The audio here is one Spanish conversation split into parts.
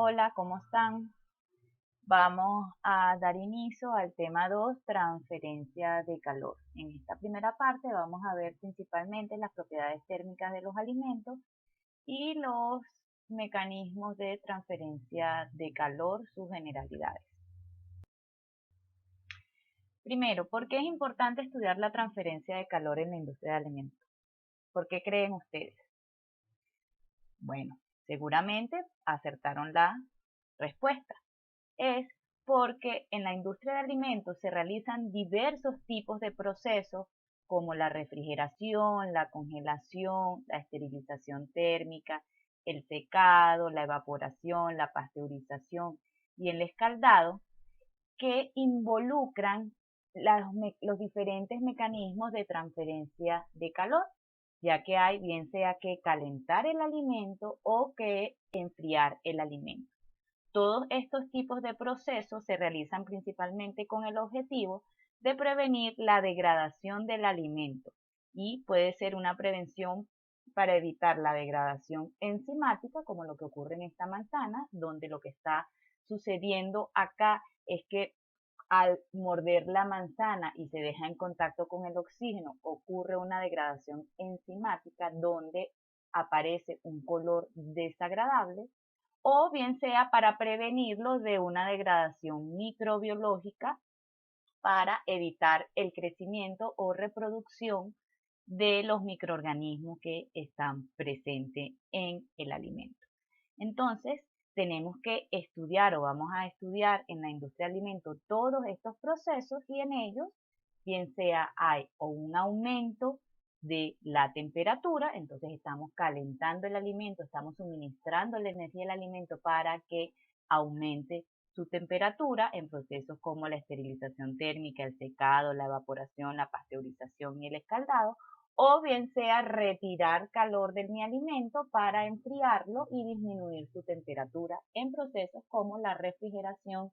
Hola, ¿cómo están? Vamos a dar inicio al tema 2, transferencia de calor. En esta primera parte vamos a ver principalmente las propiedades térmicas de los alimentos y los mecanismos de transferencia de calor, sus generalidades. Primero, ¿por qué es importante estudiar la transferencia de calor en la industria de alimentos? ¿Por qué creen ustedes? Bueno, seguramente acertaron la respuesta. Es porque en la industria de alimentos se realizan diversos tipos de procesos como la refrigeración, la congelación, la esterilización térmica, el secado, la evaporación, la pasteurización y el escaldado que involucran los diferentes mecanismos de transferencia de calor, ya que hay bien sea que calentar el alimento o que enfriar el alimento. Todos estos tipos de procesos se realizan principalmente con el objetivo de prevenir la degradación del alimento y puede ser una prevención para evitar la degradación enzimática, como lo que ocurre en esta manzana, donde lo que está sucediendo acá es que al morder la manzana y se deja en contacto con el oxígeno, ocurre una degradación enzimática donde aparece un color desagradable, o bien sea para prevenirlo de una degradación microbiológica para evitar el crecimiento o reproducción de los microorganismos que están presentes en el alimento. Entonces, tenemos que estudiar o vamos a estudiar en la industria de alimentos todos estos procesos y en ellos, bien sea hay o un aumento de la temperatura, entonces estamos calentando el alimento, estamos suministrando la energía al alimento para que aumente su temperatura en procesos como la esterilización térmica, el secado, la evaporación, la pasteurización y el escaldado, o bien sea retirar calor de mi alimento para enfriarlo y disminuir su temperatura en procesos como la refrigeración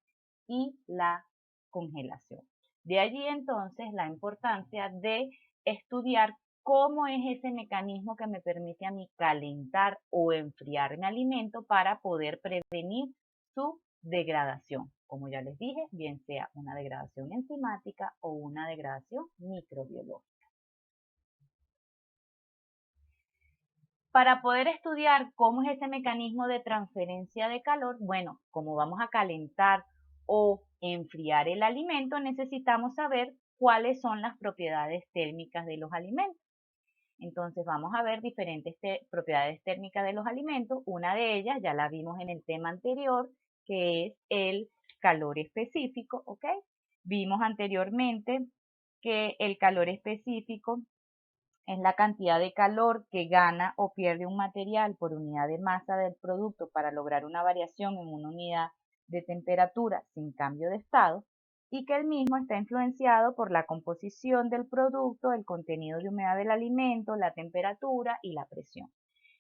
y la congelación. De allí entonces la importancia de estudiar cómo es ese mecanismo que me permite a mí calentar o enfriar mi alimento para poder prevenir su degradación. Como ya les dije, bien sea una degradación enzimática o una degradación microbiológica. Para poder estudiar cómo es ese mecanismo de transferencia de calor, bueno, como vamos a calentar o enfriar el alimento, necesitamos saber cuáles son las propiedades térmicas de los alimentos. Entonces vamos a ver diferentes propiedades térmicas de los alimentos. Una de ellas ya la vimos en el tema anterior, que es el calor específico, ¿ok? Vimos anteriormente que el calor específico es la cantidad de calor que gana o pierde un material por unidad de masa del producto para lograr una variación en una unidad de temperatura sin cambio de estado, y que el mismo está influenciado por la composición del producto, el contenido de humedad del alimento, la temperatura y la presión.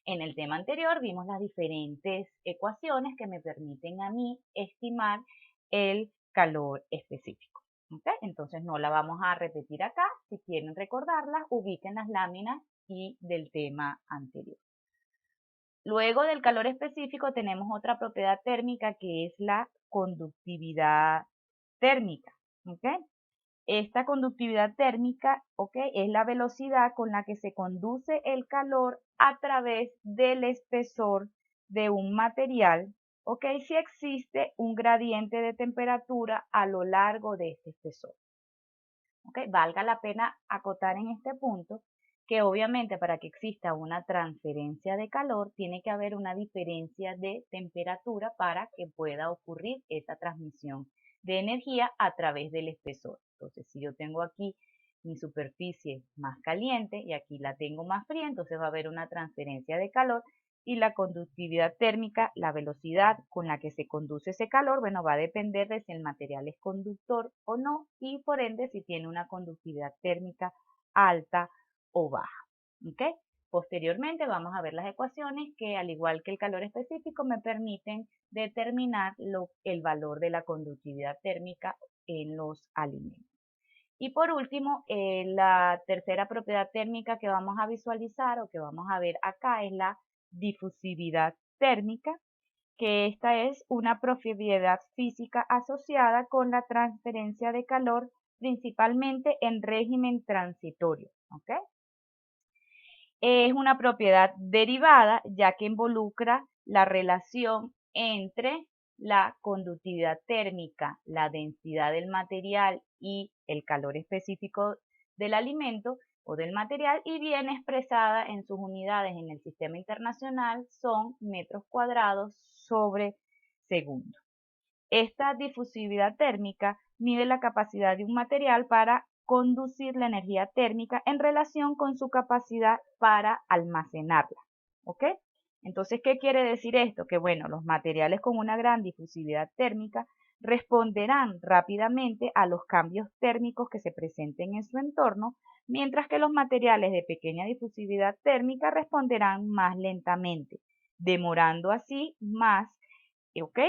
En el tema anterior vimos las diferentes ecuaciones que me permiten a mí estimar el calor específico. ¿Okay? Entonces no la vamos a repetir acá. Si quieren recordarlas, ubiquen las láminas y del tema anterior. Luego del calor específico tenemos otra propiedad térmica que es la conductividad térmica. ¿Okay? Esta conductividad térmica, es la velocidad con la que se conduce el calor a través del espesor de un material, si existe un gradiente de temperatura a lo largo de este espesor. Valga la pena acotar en este punto que obviamente para que exista una transferencia de calor tiene que haber una diferencia de temperatura para que pueda ocurrir esa transmisión de energía a través del espesor. Entonces, si yo tengo aquí mi superficie más caliente y aquí la tengo más fría, entonces va a haber una transferencia de calor y la conductividad térmica, la velocidad con la que se conduce ese calor, bueno, va a depender de si el material es conductor o no y por ende si tiene una conductividad térmica alta o baja. ¿Okay? Posteriormente vamos a ver las ecuaciones que al igual que el calor específico me permiten determinar el valor de la conductividad térmica en los alimentos. Y por último, la tercera propiedad térmica que vamos a visualizar o que vamos a ver acá es la difusividad térmica. que esta es una propiedad física asociada con la transferencia de calor, principalmente en régimen transitorio, ¿ok? Es una propiedad derivada ya que involucra la relación entre la conductividad térmica, la densidad del material y el calor específico del alimento o del material, y viene expresada en sus unidades en el sistema internacional, son metros cuadrados sobre segundo. Esta difusividad térmica mide la capacidad de un material para conducir la energía térmica en relación con su capacidad para almacenarla, ¿ok? Entonces, ¿qué quiere decir esto? Que bueno, los materiales con una gran difusividad térmica responderán rápidamente a los cambios térmicos que se presenten en su entorno, mientras que los materiales de pequeña difusividad térmica responderán más lentamente, demorando así más, ¿ok?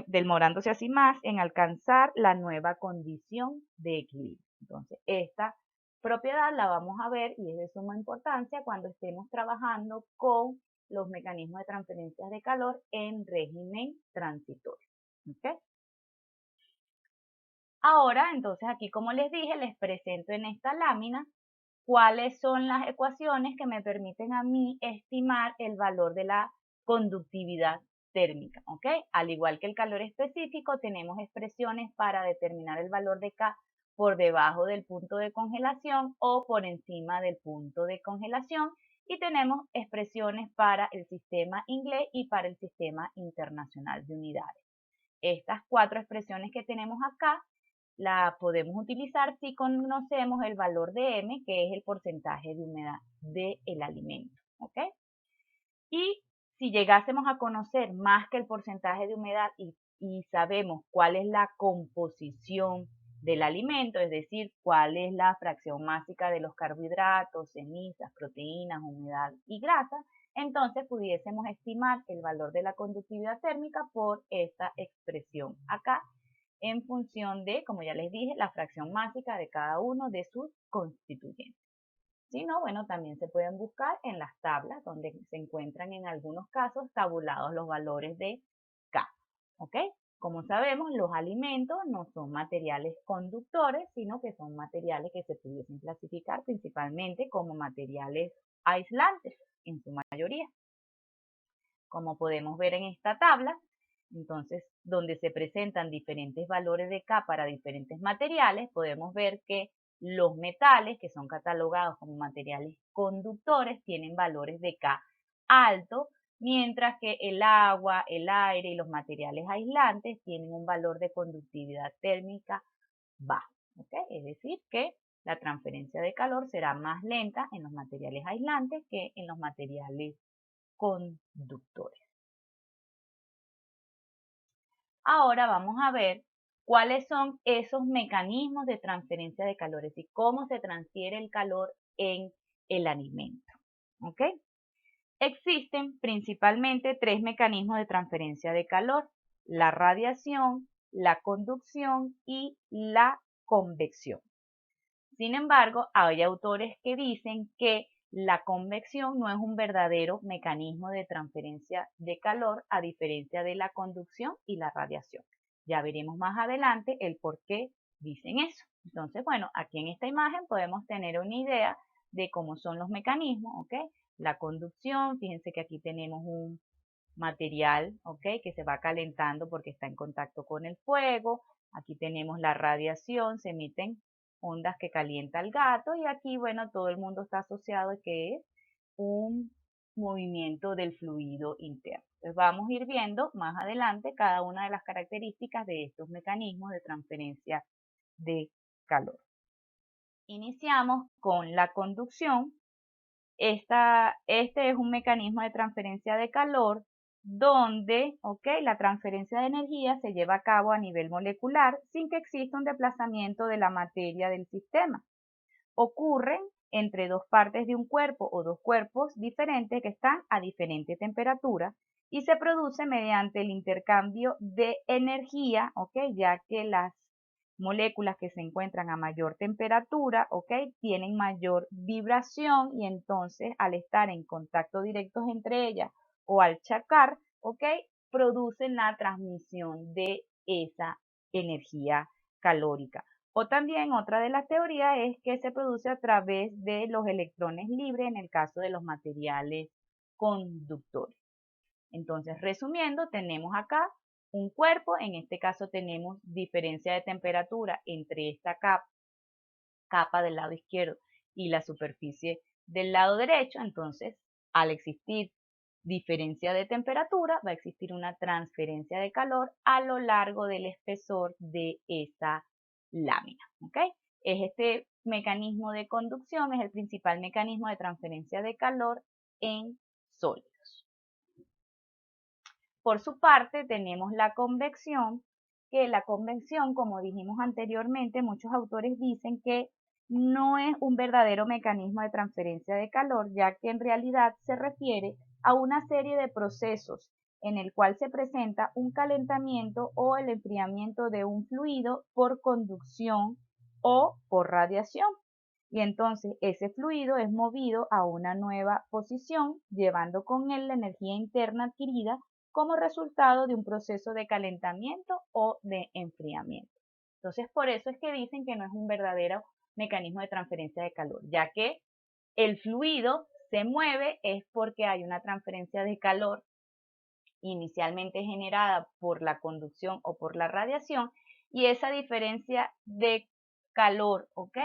Demorándose así más en alcanzar la nueva condición de equilibrio. Entonces, esta propiedad la vamos a ver y es de suma importancia cuando estemos trabajando con los mecanismos de transferencia de calor en régimen transitorio, ¿ok? Ahora, entonces aquí, como les dije, les presento en esta lámina cuáles son las ecuaciones que me permiten a mí estimar el valor de la conductividad térmica, ¿ok? Al igual que el calor específico, tenemos expresiones para determinar el valor de K por debajo del punto de congelación o por encima del punto de congelación, y tenemos expresiones para el sistema inglés y para el sistema internacional de unidades. Estas cuatro expresiones que tenemos acá la podemos utilizar si conocemos el valor de M, que es el porcentaje de humedad del alimento, ¿ok? Y si llegásemos a conocer más que el porcentaje de humedad y sabemos cuál es la composición del alimento, es decir, cuál es la fracción másica de los carbohidratos, cenizas, proteínas, humedad y grasa, entonces pudiésemos estimar el valor de la conductividad térmica por esta expresión acá, en función de, como ya les dije, la fracción másica de cada uno de sus constituyentes. Si no, bueno, también se pueden buscar en las tablas donde se encuentran en algunos casos tabulados los valores de K, ¿ok? Como sabemos, los alimentos no son materiales conductores, sino que son materiales que se pudiesen clasificar principalmente como materiales aislantes, en su mayoría. Como podemos ver en esta tabla, entonces, donde se presentan diferentes valores de K para diferentes materiales, podemos ver que los metales, que son catalogados como materiales conductores, tienen valores de K alto, mientras que el agua, el aire y los materiales aislantes tienen un valor de conductividad térmica bajo, ¿ok? Es decir, que la transferencia de calor será más lenta en los materiales aislantes que en los materiales conductores. Ahora vamos a ver cuáles son esos mecanismos de transferencia de calor, es decir, cómo se transfiere el calor en el alimento, ¿ok? Existen principalmente tres mecanismos de transferencia de calor: la radiación, la conducción y la convección. Sin embargo, hay autores que dicen que la convección no es un verdadero mecanismo de transferencia de calor, a diferencia de la conducción y la radiación. Ya veremos más adelante el por qué dicen eso. Entonces, bueno, aquí en esta imagen podemos tener una idea de cómo son los mecanismos, ¿ok? La conducción, fíjense que aquí tenemos un material, ¿ok? Que se va calentando porque está en contacto con el fuego. Aquí tenemos la radiación, se emiten ondas que calienta el gato, y aquí, bueno, todo el mundo está asociado a que es un movimiento del fluido interno. Entonces vamos a ir viendo más adelante cada una de las características de estos mecanismos de transferencia de calor. Iniciamos con la conducción. Este es un mecanismo de transferencia de calor donde, la transferencia de energía se lleva a cabo a nivel molecular sin que exista un desplazamiento de la materia del sistema. Ocurren entre dos partes de un cuerpo o dos cuerpos diferentes que están a diferente temperatura, y se produce mediante el intercambio de energía, ya que las moléculas que se encuentran a mayor temperatura, tienen mayor vibración, y entonces al estar en contacto directos entre ellas o al chocar, producen la transmisión de esa energía calórica. O también otra de las teorías es que se produce a través de los electrones libres en el caso de los materiales conductores. Entonces, resumiendo, tenemos acá un cuerpo, en este caso tenemos diferencia de temperatura entre esta capa del lado izquierdo y la superficie del lado derecho. Entonces, al existir diferencia de temperatura, va a existir una transferencia de calor a lo largo del espesor de esa lámina. ¿Ok? Es este mecanismo de conducción, es el principal mecanismo de transferencia de calor en sólidos. Por su parte, tenemos la convección, que la convección, como dijimos anteriormente, muchos autores dicen que no es un verdadero mecanismo de transferencia de calor, ya que en realidad se refiere a una serie de procesos en el cual se presenta un calentamiento o el enfriamiento de un fluido por conducción o por radiación. Y entonces ese fluido es movido a una nueva posición, llevando con él la energía interna adquirida como resultado de un proceso de calentamiento o de enfriamiento. Entonces, por eso es que dicen que no es un verdadero mecanismo de transferencia de calor, ya que el fluido se mueve es porque hay una transferencia de calor inicialmente generada por la conducción o por la radiación, y esa diferencia de calor, ¿ok?,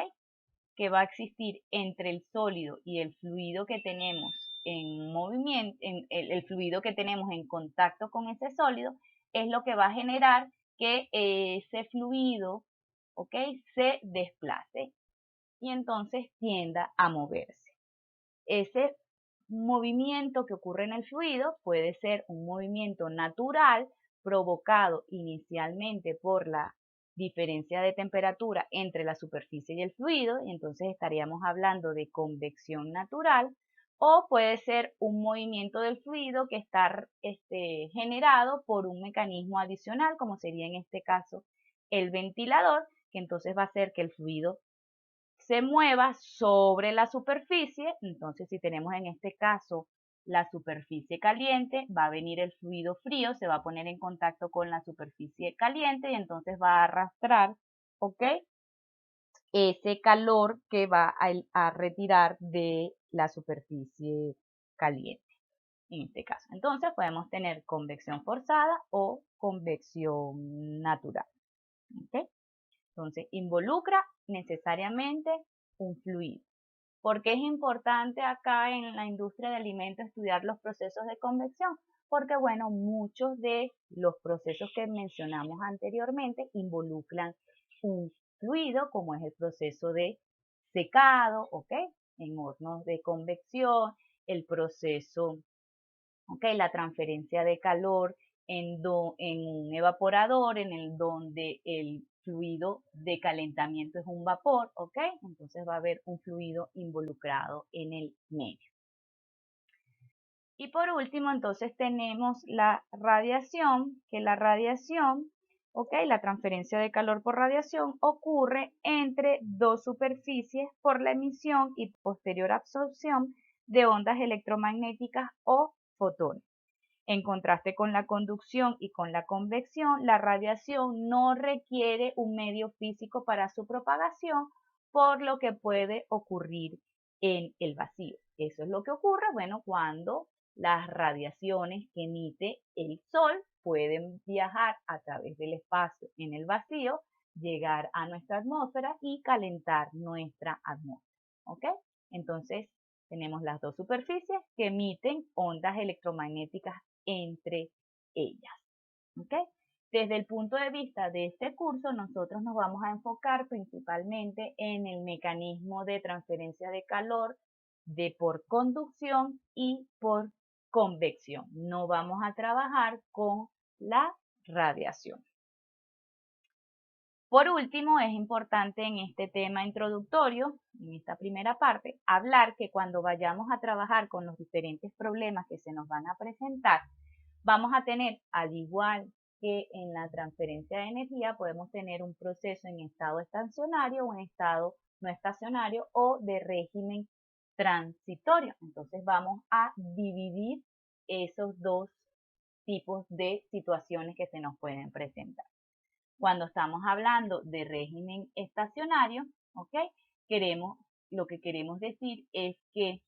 que va a existir entre el sólido y el fluido que tenemos en movimiento, el fluido que tenemos en contacto con ese sólido, es lo que va a generar que ese fluido, ¿ok?, se desplace y entonces tienda a moverse. Ese movimiento que ocurre en el fluido puede ser un movimiento natural provocado inicialmente por la diferencia de temperatura entre la superficie y el fluido, y entonces estaríamos hablando de convección natural, o puede ser un movimiento del fluido que está generado por un mecanismo adicional, como sería en este caso el ventilador, que entonces va a hacer que el fluido se mueva sobre la superficie. Entonces, si tenemos en este caso la superficie caliente, va a venir el fluido frío, se va a poner en contacto con la superficie caliente y entonces va a arrastrar, ¿ok?, ese calor que va a retirar de la superficie caliente, en este caso. Entonces, podemos tener convección forzada o convección natural, ¿ok? Entonces, involucra necesariamente un fluido. ¿Por qué es importante acá en la industria de alimentos estudiar los procesos de convección? Porque, bueno, muchos de los procesos que mencionamos anteriormente involucran un fluido, como es el proceso de secado, ¿ok?, en hornos de convección, el proceso, ¿ok?, la transferencia de calor en un evaporador en el donde el fluido de calentamiento es un vapor, ¿ok? Entonces va a haber un fluido involucrado en el medio. Y por último, entonces tenemos la radiación, que la radiación, ¿ok?, la transferencia de calor por radiación ocurre entre dos superficies por la emisión y posterior absorción de ondas electromagnéticas o fotones. En contraste con la conducción y con la convección, la radiación no requiere un medio físico para su propagación, por lo que puede ocurrir en el vacío. Eso es lo que ocurre, bueno, cuando las radiaciones que emite el Sol pueden viajar a través del espacio en el vacío, llegar a nuestra atmósfera y calentar nuestra atmósfera. ¿Ok? Entonces, tenemos las dos superficies que emiten ondas electromagnéticas entre ellas. ¿Ok? Desde el punto de vista de este curso, nosotros nos vamos a enfocar principalmente en el mecanismo de transferencia de calor de por conducción y por convección. No vamos a trabajar con la radiación. Por último, es importante en este tema introductorio, en esta primera parte, hablar que cuando vayamos a trabajar con los diferentes problemas que se nos van a presentar, vamos a tener, al igual que en la transferencia de energía, podemos tener un proceso en estado estacionario o en estado no estacionario o de régimen transitorio. Entonces vamos a dividir esos dos tipos de situaciones que se nos pueden presentar. Cuando estamos hablando de régimen estacionario, ¿ok? Lo que queremos decir es que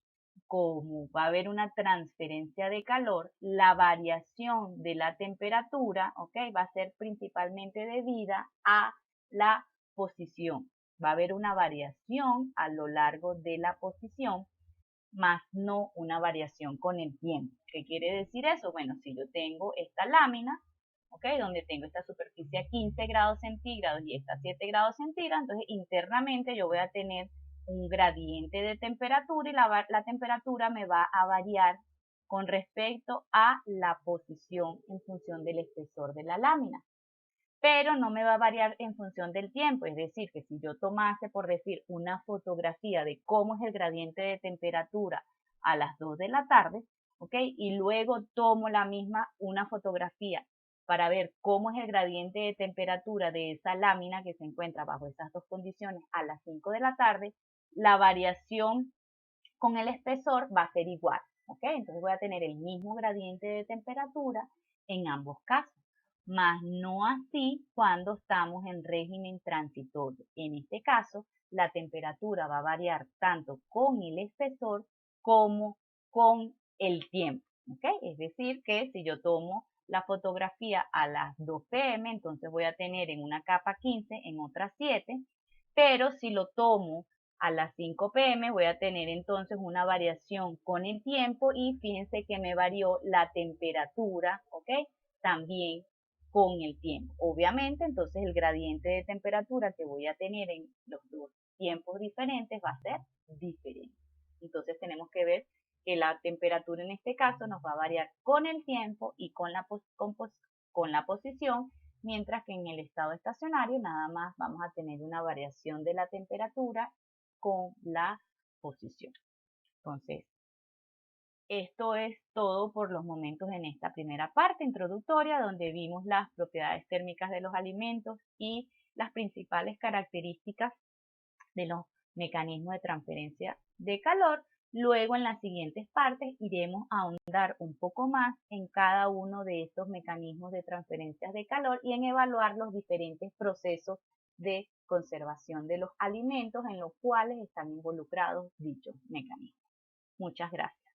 como va a haber una transferencia de calor, la variación de la temperatura, ¿ok? Va a ser principalmente debida a la posición. Va a haber una variación a lo largo de la posición, más no una variación con el tiempo. ¿Qué quiere decir eso? Bueno, si yo tengo esta lámina, ¿ok? Donde tengo esta superficie a 15 grados centígrados y esta a 7 grados centígrados, entonces internamente yo voy a tener un gradiente de temperatura y la temperatura me va a variar con respecto a la posición en función del espesor de la lámina. Pero no me va a variar en función del tiempo, es decir, que si yo tomase, por decir, una fotografía de cómo es el gradiente de temperatura a las 2 de la tarde, ¿ok? Y luego tomo la misma, una fotografía para ver cómo es el gradiente de temperatura de esa lámina que se encuentra bajo esas dos condiciones a las 5 de la tarde, la variación con el espesor va a ser igual, ¿ok? Entonces voy a tener el mismo gradiente de temperatura en ambos casos, más no así cuando estamos en régimen transitorio. En este caso, la temperatura va a variar tanto con el espesor como con el tiempo, ¿ok? Es decir, que si yo tomo la fotografía a las 2 p.m., entonces voy a tener en una capa 15, en otra 7, pero si lo tomo a las 5 p.m. voy a tener entonces una variación con el tiempo y fíjense que me varió la temperatura, ¿ok? También con el tiempo. Obviamente, entonces el gradiente de temperatura que voy a tener en los dos tiempos diferentes va a ser diferente. Entonces tenemos que ver que la temperatura en este caso nos va a variar con el tiempo y con la posición, mientras que en el estado estacionario nada más vamos a tener una variación de la temperatura con la posición. Entonces, esto es todo por los momentos en esta primera parte introductoria, donde vimos las propiedades térmicas de los alimentos y las principales características de los mecanismos de transferencia de calor. Luego, en las siguientes partes, iremos a ahondar un poco más en cada uno de estos mecanismos de transferencia de calor y en evaluar los diferentes procesos de conservación de los alimentos en los cuales están involucrados dichos mecanismos. Muchas gracias.